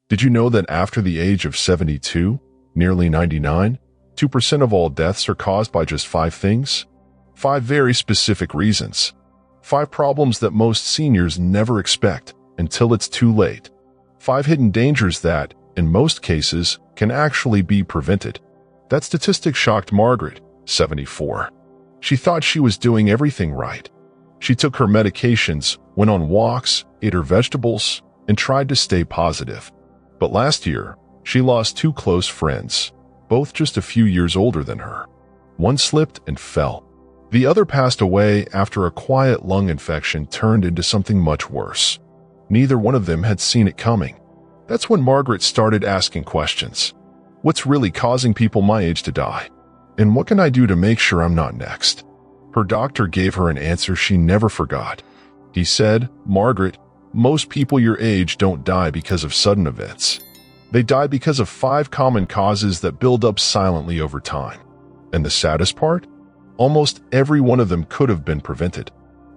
Did you know that after the age of 72, nearly 99, 2% of all deaths are caused by just 5 things? 5 very specific reasons. 5 problems that most seniors never expect until it's too late. 5 hidden dangers that, in most cases, can actually be prevented. That statistic shocked Margaret, 74. She thought she was doing everything right. She took her medications, went on walks, ate her vegetables, and tried to stay positive. But last year, she lost 2 close friends, both just a few years older than her. One slipped and fell. The other passed away after a quiet lung infection turned into something much worse. Neither one of them had seen it coming. That's when Margaret started asking questions. What's really causing people my age to die? And what can I do to make sure I'm not next? Her doctor gave her an answer she never forgot. He said, "Margaret, most people your age don't die because of sudden events. They die because of 5 common causes that build up silently over time. And the saddest part? Almost every one of them could have been prevented."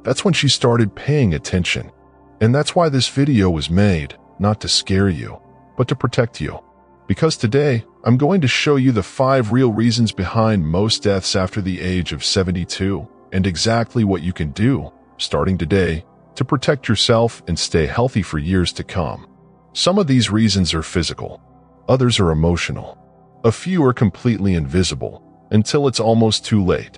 That's when she started paying attention. And that's why this video was made, not to scare you, but to protect you. Because today, I'm going to show you the 5 real reasons behind most deaths after the age of 72, and exactly what you can do, starting today, to protect yourself and stay healthy for years to come. Some of these reasons are physical, others are emotional. A few are completely invisible, until it's almost too late.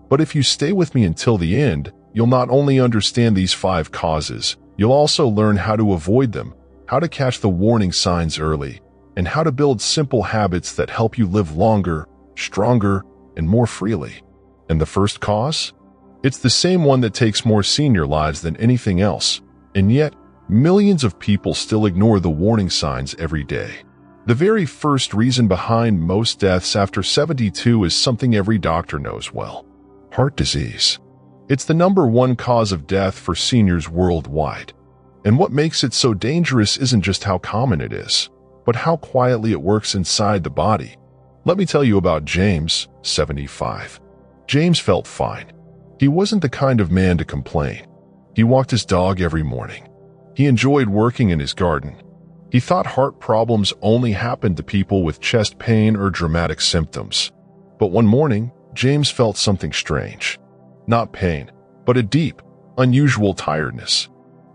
But if you stay with me until the end, you'll not only understand these 5 causes, you'll also learn how to avoid them, how to catch the warning signs early, and how to build simple habits that help you live longer, stronger, and more freely. And the first cause? It's the same one that takes more senior lives than anything else, and yet millions of people still ignore the warning signs every day. The very first reason behind most deaths after 72 is something every doctor knows well: heart disease. It's the #1 cause of death for seniors worldwide. And what makes it so dangerous isn't just how common it is, but how quietly it works inside the body. Let me tell you about James, 75. James felt fine. He wasn't the kind of man to complain. He walked his dog every morning. He enjoyed working in his garden. He thought heart problems only happened to people with chest pain or dramatic symptoms. But one morning, James felt something strange. Not pain, but a deep, unusual tiredness.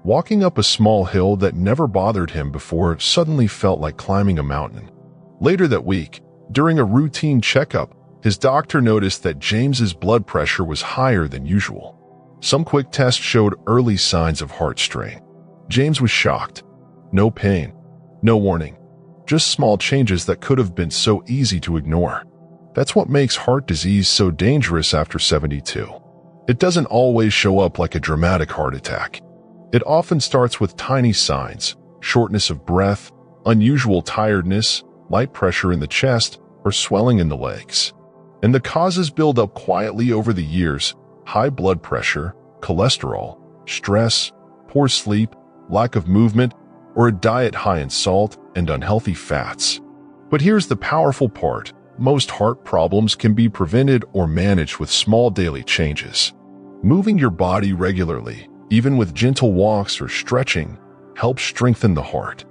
Walking up a small hill that never bothered him before suddenly felt like climbing a mountain. Later that week, during a routine checkup, his doctor noticed that James's blood pressure was higher than usual. Some quick tests showed early signs of heart strain. James was shocked. No pain, no warning, just small changes that could have been so easy to ignore. That's what makes heart disease so dangerous after 72. It doesn't always show up like a dramatic heart attack. It often starts with tiny signs: shortness of breath, unusual tiredness, light pressure in the chest, or swelling in the legs. And the causes build up quietly over the years: high blood pressure, cholesterol, stress, poor sleep, lack of movement, or a diet high in salt and unhealthy fats. But here's the powerful part: most heart problems can be prevented or managed with small daily changes. Moving your body regularly, even with gentle walks or stretching, helps strengthen the heart.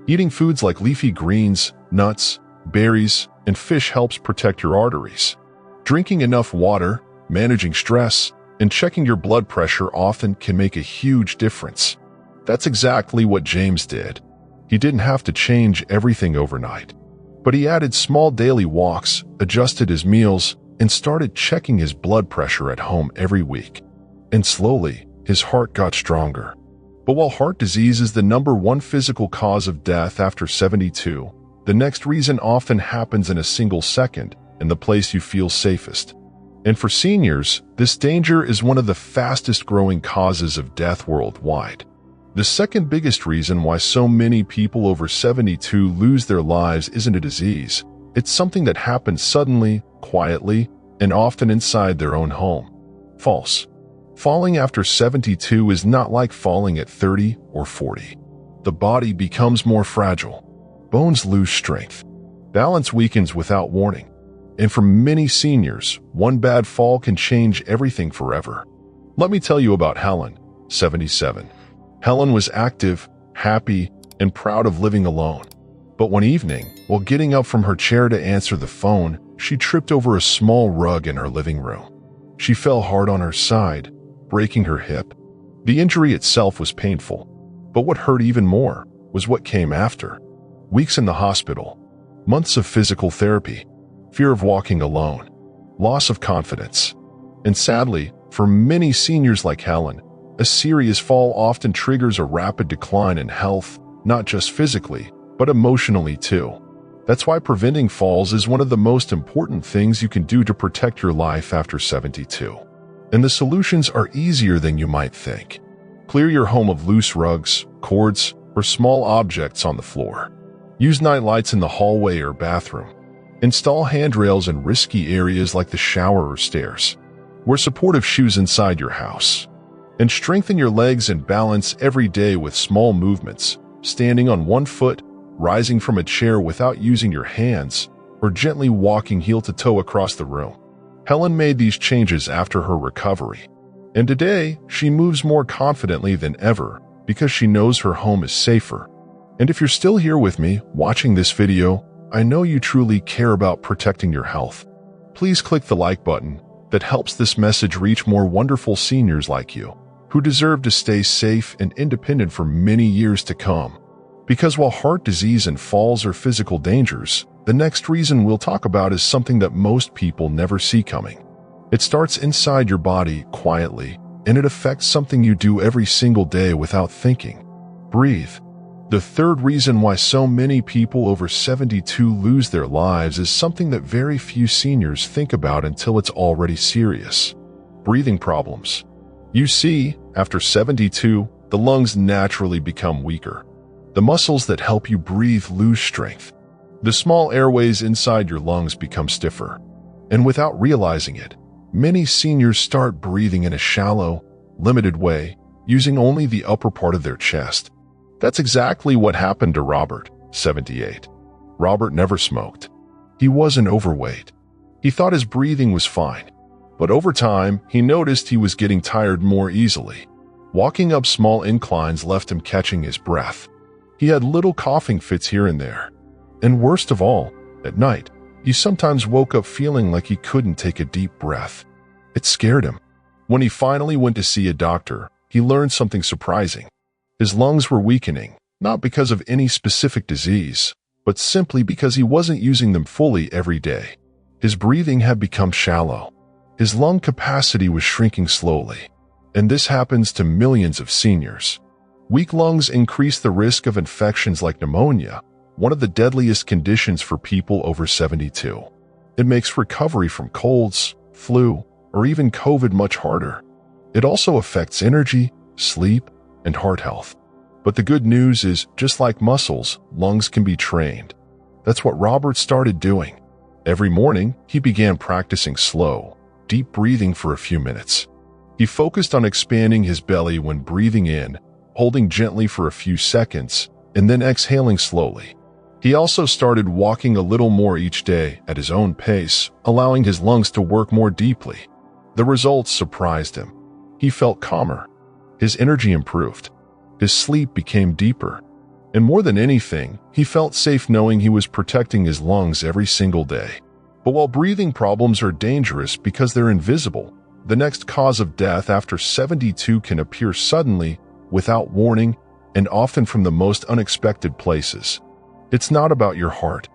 Eating foods like leafy greens, nuts, berries, and fish helps protect your arteries. Drinking enough water, managing stress, and checking your blood pressure often can make a huge difference. That's exactly what James did. He didn't have to change everything overnight. But he added small daily walks, adjusted his meals, and started checking his blood pressure at home every week. And slowly, his heart got stronger. But while heart disease is the #1 physical cause of death after 72, the next reason often happens in a single second, in the place you feel safest. And for seniors, this danger is one of the fastest growing causes of death worldwide. The second biggest reason why so many people over 72 lose their lives isn't a disease. It's something that happens suddenly, quietly, and often inside their own home. False. Falling after 72 is not like falling at 30 or 40. The body becomes more fragile. Bones lose strength. Balance weakens without warning. And for many seniors, one bad fall can change everything forever. Let me tell you about Helen, 77. Helen was active, happy, and proud of living alone. But one evening, while getting up from her chair to answer the phone, she tripped over a small rug in her living room. She fell hard on her side, breaking her hip. The injury itself was painful, but what hurt even more was what came after. Weeks in the hospital, months of physical therapy, fear of walking alone, loss of confidence. And sadly, for many seniors like Helen, a serious fall often triggers a rapid decline in health, not just physically, but emotionally too. That's why preventing falls is one of the most important things you can do to protect your life after 72. And the solutions are easier than you might think. Clear your home of loose rugs, cords, or small objects on the floor. Use night lights in the hallway or bathroom. Install handrails in risky areas like the shower or stairs. Wear supportive shoes inside your house. And strengthen your legs and balance every day with small movements, standing on one foot, rising from a chair without using your hands, or gently walking heel to toe across the room. Helen made these changes after her recovery. And today, she moves more confidently than ever because she knows her home is safer. And if you're still here with me watching this video, I know you truly care about protecting your health. Please click the like button that helps this message reach more wonderful seniors like you, who deserve to stay safe and independent for many years to come. Because while heart disease and falls are physical dangers, the next reason we'll talk about is something that most people never see coming. It starts inside your body quietly, and it affects something you do every single day without thinking. Breathe. The third reason why so many people over 72 lose their lives is something that very few seniors think about until it's already serious. Breathing problems. You see, after 72, the lungs naturally become weaker. The muscles that help you breathe lose strength. The small airways inside your lungs become stiffer. And without realizing it, many seniors start breathing in a shallow, limited way, using only the upper part of their chest. That's exactly what happened to Robert, 78. Robert never smoked. He wasn't overweight. He thought his breathing was fine. But over time, he noticed he was getting tired more easily. Walking up small inclines left him catching his breath. He had little coughing fits here and there. And worst of all, at night, he sometimes woke up feeling like he couldn't take a deep breath. It scared him. When he finally went to see a doctor, he learned something surprising. His lungs were weakening, not because of any specific disease, but simply because he wasn't using them fully every day. His breathing had become shallow. His lung capacity was shrinking slowly. And this happens to millions of seniors. Weak lungs increase the risk of infections like pneumonia, one of the deadliest conditions for people over 72. It makes recovery from colds, flu, or even COVID much harder. It also affects energy, sleep, and heart health. But the good news is, just like muscles, lungs can be trained. That's what Robert started doing. Every morning, he began practicing slow, deep breathing for a few minutes. He focused on expanding his belly when breathing in, holding gently for a few seconds, and then exhaling slowly. He also started walking a little more each day at his own pace, allowing his lungs to work more deeply. The results surprised him. He felt calmer. His energy improved. His sleep became deeper. And more than anything, he felt safe knowing he was protecting his lungs every single day. But while breathing problems are dangerous because they're invisible, the next cause of death after 72 can appear suddenly, without warning, and often from the most unexpected places. It's not about your heart.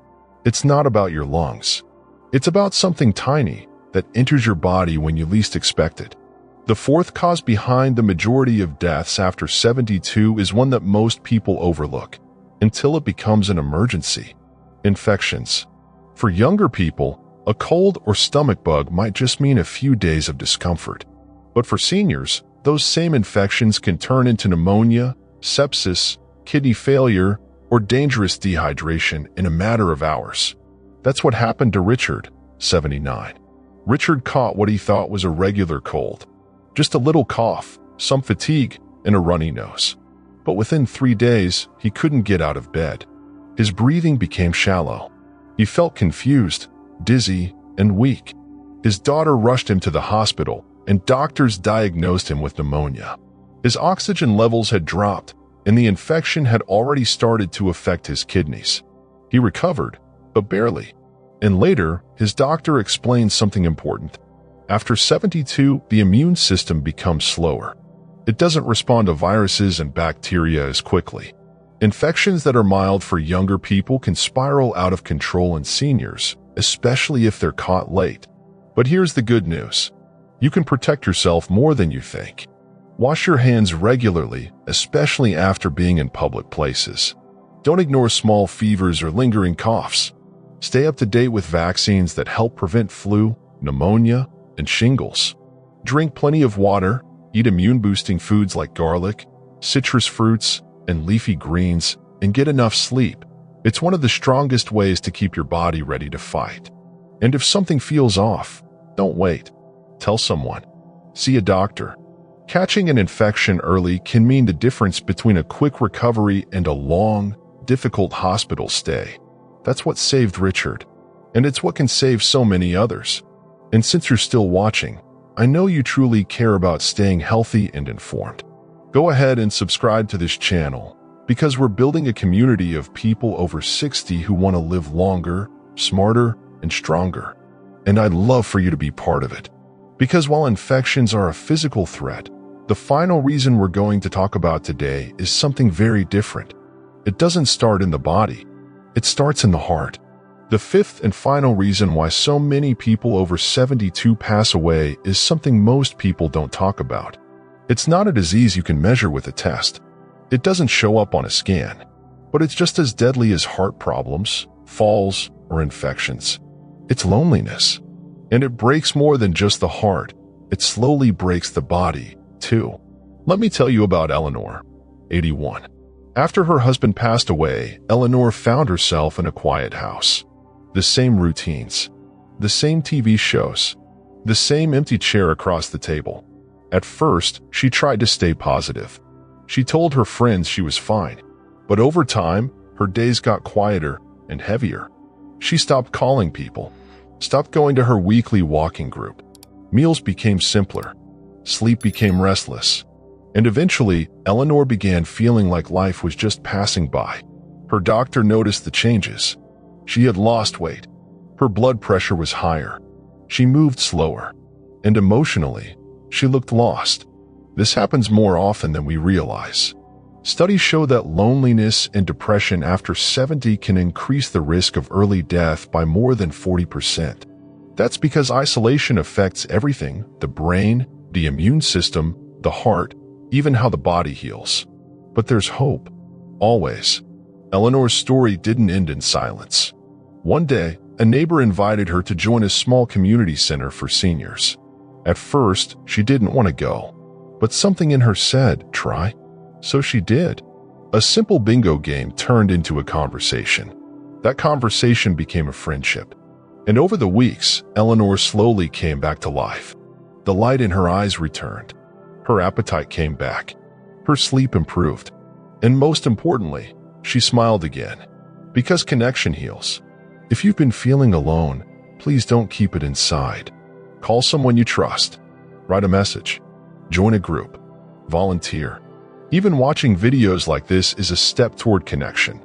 It's not about your lungs. It's about something tiny that enters your body when you least expect it. The fourth cause behind the majority of deaths after 72 is one that most people overlook, until it becomes an emergency: infections. For younger people, a cold or stomach bug might just mean a few days of discomfort. But for seniors, those same infections can turn into pneumonia, sepsis, kidney failure, or dangerous dehydration in a matter of hours. That's what happened to Richard, 79. Richard caught what he thought was a regular cold. Just a little cough, some fatigue, and a runny nose. But within 3 days, he couldn't get out of bed. His breathing became shallow. He felt confused, dizzy, and weak. His daughter rushed him to the hospital, and doctors diagnosed him with pneumonia. His oxygen levels had dropped, and the infection had already started to affect his kidneys. He recovered, but barely. And later, his doctor explained something important. After 72, the immune system becomes slower. It doesn't respond to viruses and bacteria as quickly. Infections that are mild for younger people can spiral out of control in seniors, especially if they're caught late. But here's the good news. You can protect yourself more than you think. Wash your hands regularly, especially after being in public places. Don't ignore small fevers or lingering coughs. Stay up to date with vaccines that help prevent flu, pneumonia, and shingles. Drink plenty of water, eat immune-boosting foods like garlic, citrus fruits, and leafy greens, and get enough sleep. It's one of the strongest ways to keep your body ready to fight. And if something feels off, don't wait. Tell someone. See a doctor. Catching an infection early can mean the difference between a quick recovery and a long, difficult hospital stay. That's what saved Richard. And it's what can save so many others. And since you're still watching, I know you truly care about staying healthy and informed. Go ahead and subscribe to this channel, because we're building a community of people over 60 who want to live longer, smarter, and stronger. And I'd love for you to be part of it. Because while infections are a physical threat, the final reason we're going to talk about today is something very different. It doesn't start in the body. It starts in the heart. The fifth and final reason why so many people over 72 pass away is something most people don't talk about. It's not a disease you can measure with a test. It doesn't show up on a scan. But it's just as deadly as heart problems, falls, or infections. It's loneliness. And it breaks more than just the heart. It slowly breaks the body, too. Let me tell you about Eleanor, 81. After her husband passed away, Eleanor found herself in a quiet house. The same routines, the same TV shows, the same empty chair across the table. At first, she tried to stay positive. She told her friends she was fine. But over time, her days got quieter and heavier. She stopped calling people, stopped going to her weekly walking group. Meals became simpler. Sleep became restless. And eventually, Eleanor began feeling like life was just passing by. Her doctor noticed the changes. She had lost weight. Her blood pressure was higher. She moved slower. And emotionally, she looked lost. This happens more often than we realize. Studies show that loneliness and depression after 70 can increase the risk of early death by more than 40%. That's because isolation affects everything: the brain, the immune system, the heart, even how the body heals. But there's hope. Always. Eleanor's story didn't end in silence. One day, a neighbor invited her to join a small community center for seniors. At first, she didn't want to go, but something in her said, "Try." So she did. A simple bingo game turned into a conversation. That conversation became a friendship. And over the weeks, Eleanor slowly came back to life. The light in her eyes returned. Her appetite came back. Her sleep improved. And most importantly, she smiled again. Because connection heals. If you've been feeling alone, please don't keep it inside. Call someone you trust. Write a message. Join a group. Volunteer. Even watching videos like this is a step toward connection.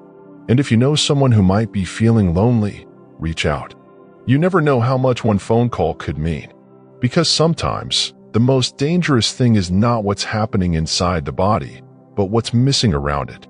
And if you know someone who might be feeling lonely, reach out. You never know how much one phone call could mean. Because sometimes, the most dangerous thing is not what's happening inside the body, but what's missing around it.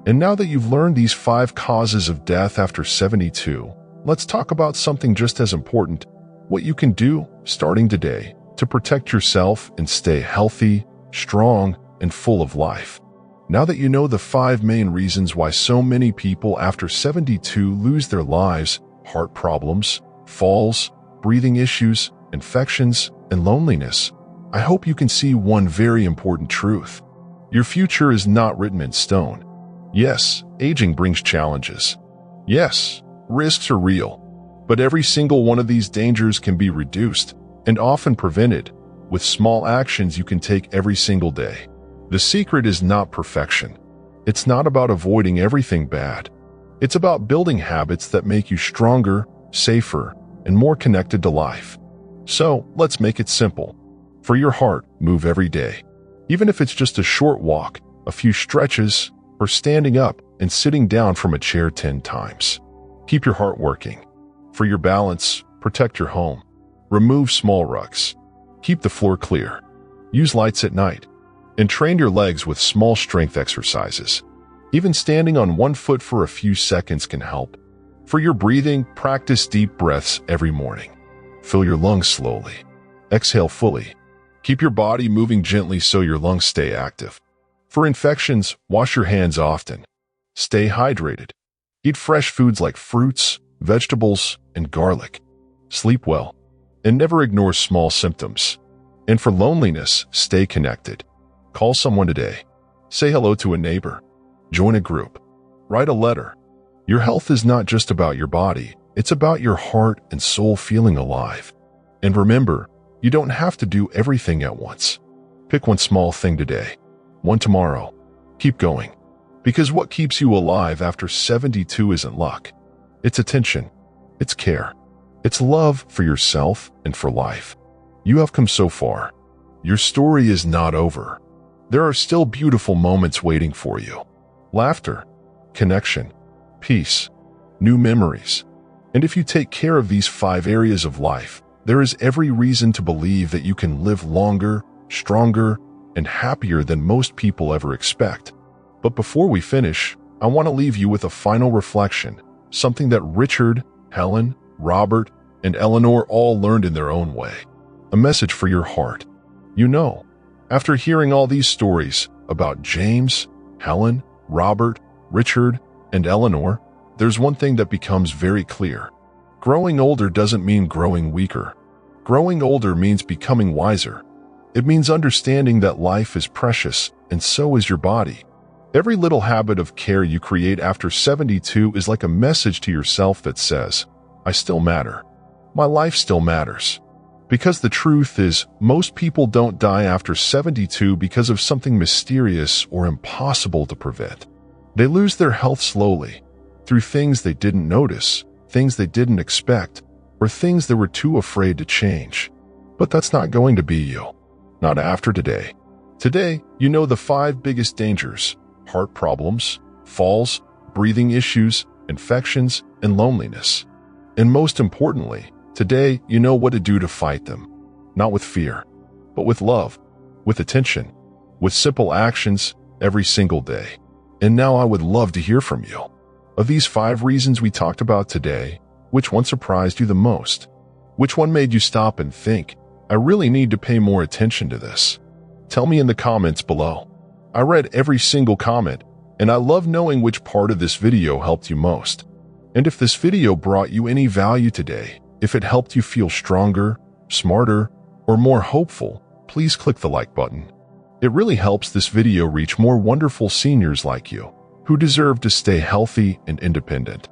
And now that you've learned these 5 causes of death after 72, let's talk about something just as important: what you can do, starting today, to protect yourself and stay healthy, strong, and full of life. Now that you know the 5 main reasons why so many people after 72 lose their lives: heart problems, falls, breathing issues, infections, and loneliness, I hope you can see one very important truth. Your future is not written in stone. Yes, aging brings challenges. Yes, risks are real. But every single one of these dangers can be reduced, and often prevented, with small actions you can take every single day. The secret is not perfection. It's not about avoiding everything bad. It's about building habits that make you stronger, safer, and more connected to life. So, let's make it simple. For your heart, move every day. Even if it's just a short walk, a few stretches, or standing up and sitting down from a chair 10 times. Keep your heart working. For your balance, protect your home. Remove small rugs. Keep the floor clear. Use lights at night. And train your legs with small strength exercises. Even standing on one foot for a few seconds can help. For your breathing, practice deep breaths every morning. Fill your lungs slowly. Exhale fully. Keep your body moving gently so your lungs stay active. For infections, wash your hands often. Stay hydrated. Eat fresh foods like fruits, vegetables, and garlic. Sleep well. And never ignore small symptoms. And for loneliness, stay connected. Call someone today. Say hello to a neighbor. Join a group. Write a letter. Your health is not just about your body, it's about your heart and soul feeling alive. And remember, you don't have to do everything at once. Pick one small thing today, one tomorrow. Keep going. Because what keeps you alive after 72 isn't luck. It's attention. It's care. It's love for yourself and for life. You have come so far. Your story is not over. There are still beautiful moments waiting for you. Laughter, connection, peace, new memories. And if you take care of these 5 areas of life, there is every reason to believe that you can live longer, stronger, and happier than most people ever expect. But before we finish, I want to leave you with a final reflection, something that Richard, Helen, Robert, and Eleanor all learned in their own way. A message for your heart. You know, after hearing all these stories about James, Helen, Robert, Richard, and Eleanor, there's one thing that becomes very clear. Growing older doesn't mean growing weaker. Growing older means becoming wiser. It means understanding that life is precious, and so is your body. Every little habit of care you create after 72 is like a message to yourself that says, I still matter. My life still matters. Because the truth is, most people don't die after 72 because of something mysterious or impossible to prevent. They lose their health slowly, through things they didn't notice, things they didn't expect, or things they were too afraid to change. But that's not going to be you. Not after today. Today, you know the 5 biggest dangers: heart problems, falls, breathing issues, infections, and loneliness. And most importantly, today you know what to do to fight them. Not with fear, but with love, with attention, with simple actions every single day. And now I would love to hear from you. Of these 5 reasons we talked about today, which one surprised you the most? Which one made you stop and think, I really need to pay more attention to this? Tell me in the comments below. I read every single comment, and I love knowing which part of this video helped you most. And if this video brought you any value today, if it helped you feel stronger, smarter, or more hopeful, please click the like button. It really helps this video reach more wonderful seniors like you, who deserve to stay healthy and independent.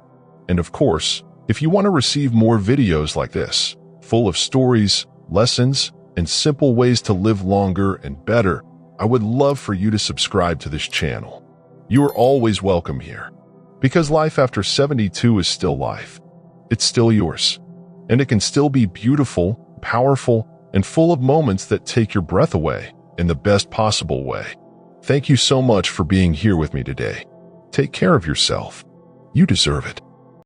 And of course, if you want to receive more videos like this, full of stories, lessons, and simple ways to live longer and better, I would love for you to subscribe to this channel. You are always welcome here. Because life after 72 is still life. It's still yours. And it can still be beautiful, powerful, and full of moments that take your breath away in the best possible way. Thank you so much for being here with me today. Take care of yourself. You deserve it.